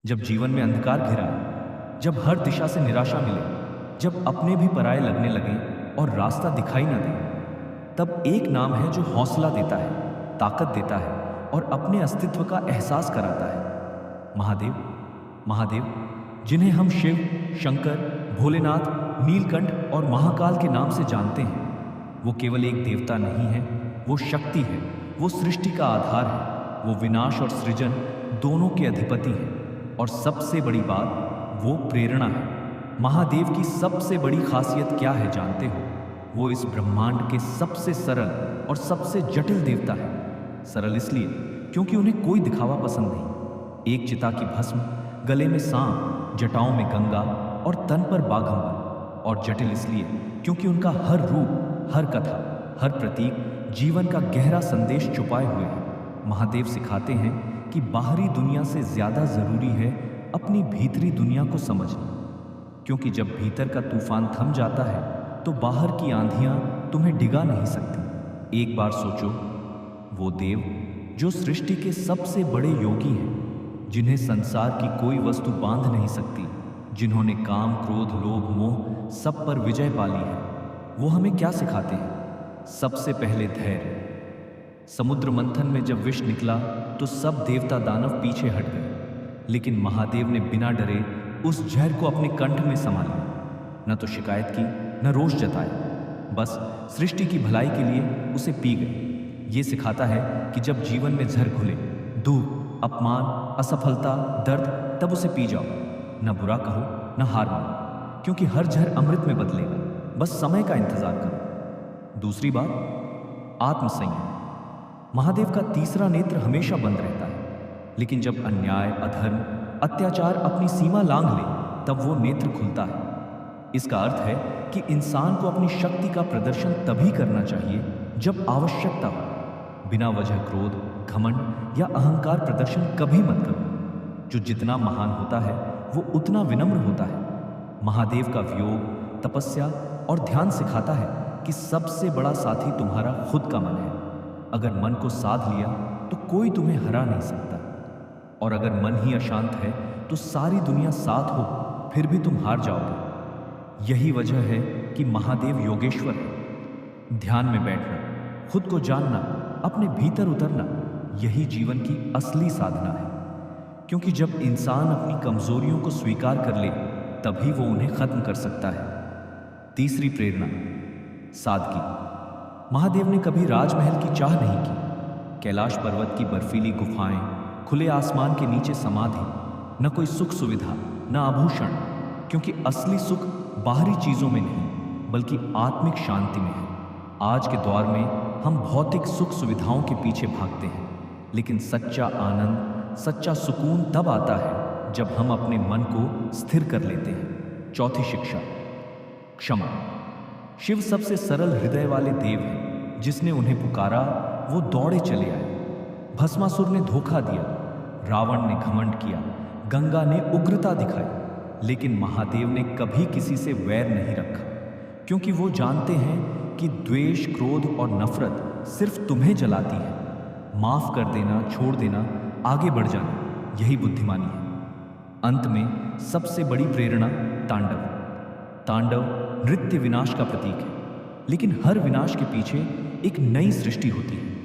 जब जीवन में अंधकार घिरा है, जब हर दिशा से निराशा मिले, जब अपने भी पराये लगने लगे और रास्ता दिखाई ना दे, तब एक नाम है जो हौसला देता है, ताकत देता है और अपने अस्तित्व का एहसास कराता है। महादेव। महादेव, जिन्हें हम शिव, शंकर, भोलेनाथ, नीलकंठ और महाकाल के नाम से जानते हैं, वो केवल एक देवता नहीं है, वो शक्ति है, वो सृष्टि का आधार है, वो विनाश और सृजन दोनों के अधिपति हैं। और सबसे बड़ी बात, वो प्रेरणा है। महादेव की सबसे बड़ी खासियत क्या है जानते हो? वो इस ब्रह्मांड के सबसे सरल और सबसे जटिल देवता है। सरल इसलिए क्योंकि उन्हें कोई दिखावा पसंद नहीं। एक चिता की भस्म, गले में सांप, जटाओं में गंगा और तन पर बाघंबर। और जटिल इसलिए क्योंकि उनका हर रूप, हर कथा, हर प्रतीक जीवन का गहरा संदेश छुपाए हुए है। महादेव सिखाते हैं कि बाहरी दुनिया से ज्यादा जरूरी है अपनी भीतरी दुनिया को समझना। क्योंकि जब भीतर का तूफान थम जाता है तो बाहर की आंधियां तुम्हें डिगा नहीं सकती। एक बार सोचो, वो देव जो सृष्टि के सबसे बड़े योगी हैं, जिन्हें संसार की कोई वस्तु बांध नहीं सकती, जिन्होंने काम, क्रोध, लोभ, मोह सब पर विजय पा ली है, वो हमें क्या सिखाते हैं? सबसे पहले धैर्य। समुद्र मंथन में जब विष निकला तो सब देवता दानव पीछे हट गए, लेकिन महादेव ने बिना डरे उस जहर को अपने कंठ में समा लिया। न तो शिकायत की, न रोष जताया, बस सृष्टि की भलाई के लिए उसे पी गए। ये सिखाता है कि जब जीवन में जहर घुले, दुख, अपमान, असफलता, दर्द, तब उसे पी जाओ। न बुरा कहो, न हार मानो, क्योंकि हर जहर अमृत में बदलेगा। बस समय का इंतजार करो। दूसरी बात, आत्मसंयम। महादेव का तीसरा नेत्र हमेशा बंद रहता है, लेकिन जब अन्याय, अधर्म, अत्याचार अपनी सीमा लांघ ले, तब वो नेत्र खुलता है। इसका अर्थ है कि इंसान को अपनी शक्ति का प्रदर्शन तभी करना चाहिए जब आवश्यकता हो। बिना वजह क्रोध, घमंड या अहंकार प्रदर्शन कभी मत करो। जो जितना महान होता है वो उतना विनम्र होता है। महादेव का वियोग, तपस्या और ध्यान सिखाता है कि सबसे बड़ा साथी तुम्हारा खुद का मन है। अगर मन को साध लिया तो कोई तुम्हें हरा नहीं सकता, और अगर मन ही अशांत है तो सारी दुनिया साथ हो फिर भी तुम हार जाओगे। यही वजह है कि महादेव योगेश्वर है। ध्यान में बैठना, खुद को जानना, अपने भीतर उतरना, यही जीवन की असली साधना है। क्योंकि जब इंसान अपनी कमजोरियों को स्वीकार कर ले, तभी वो उन्हें खत्म कर सकता है। तीसरी प्रेरणा, सादगी। महादेव ने कभी राजमहल की चाह नहीं की। कैलाश पर्वत की बर्फीली गुफाएं, खुले आसमान के नीचे समाधि, न कोई सुख सुविधा, न आभूषण, क्योंकि असली सुख बाहरी चीजों में नहीं बल्कि आत्मिक शांति में है। आज के दौर में हम भौतिक सुख सुविधाओं के पीछे भागते हैं, लेकिन सच्चा आनंद, सच्चा सुकून तब आता है जब हम अपने मन को स्थिर कर लेते हैं। चौथी शिक्षा, क्षमा। शिव सबसे सरल हृदय वाले देव हैं। जिसने उन्हें पुकारा वो दौड़े चले आए। भस्मासुर ने धोखा दिया, रावण ने घमंड किया, गंगा ने उग्रता दिखाई, लेकिन महादेव ने कभी किसी से वैर नहीं रखा, क्योंकि वो जानते हैं कि द्वेष, क्रोध और नफरत सिर्फ तुम्हें जलाती है। माफ कर देना, छोड़ देना, आगे बढ़ जाना, यही बुद्धिमानी है। अंत में सबसे बड़ी प्रेरणा, तांडव। तांडव नृत्य विनाश का प्रतीक है, लेकिन हर विनाश के पीछे एक नई सृष्टि होती है।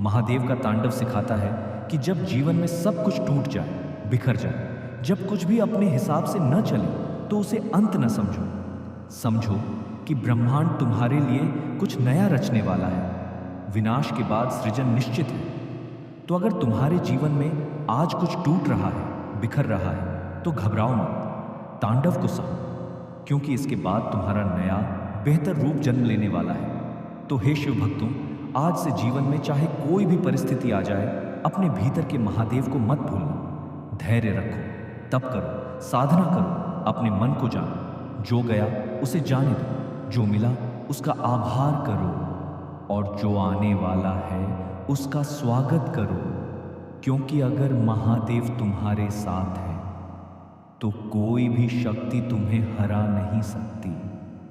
महादेव का तांडव सिखाता है कि जब जीवन में सब कुछ टूट जाए, बिखर जाए, जब कुछ भी अपने हिसाब से न चले, तो उसे अंत न समझो। समझो कि ब्रह्मांड तुम्हारे लिए कुछ नया रचने वाला है। विनाश के बाद सृजन निश्चित है। तो अगर तुम्हारे जीवन में आज कुछ टूट रहा है, बिखर रहा है, तो घबराओ मत, तांडव को सहो, क्योंकि इसके बाद तुम्हारा नया बेहतर रूप जन्म लेने वाला है। तो हे शिव भक्तों, आज से जीवन में चाहे कोई भी परिस्थिति आ जाए, अपने भीतर के महादेव को मत भूलना। धैर्य रखो, तप करो, साधना करो, अपने मन को जानो। जो गया उसे जाने दो, जो मिला उसका आभार करो, और जो आने वाला है उसका स्वागत करो। क्योंकि अगर महादेव तुम्हारे साथ है तो कोई भी शक्ति तुम्हें हरा नहीं सकती।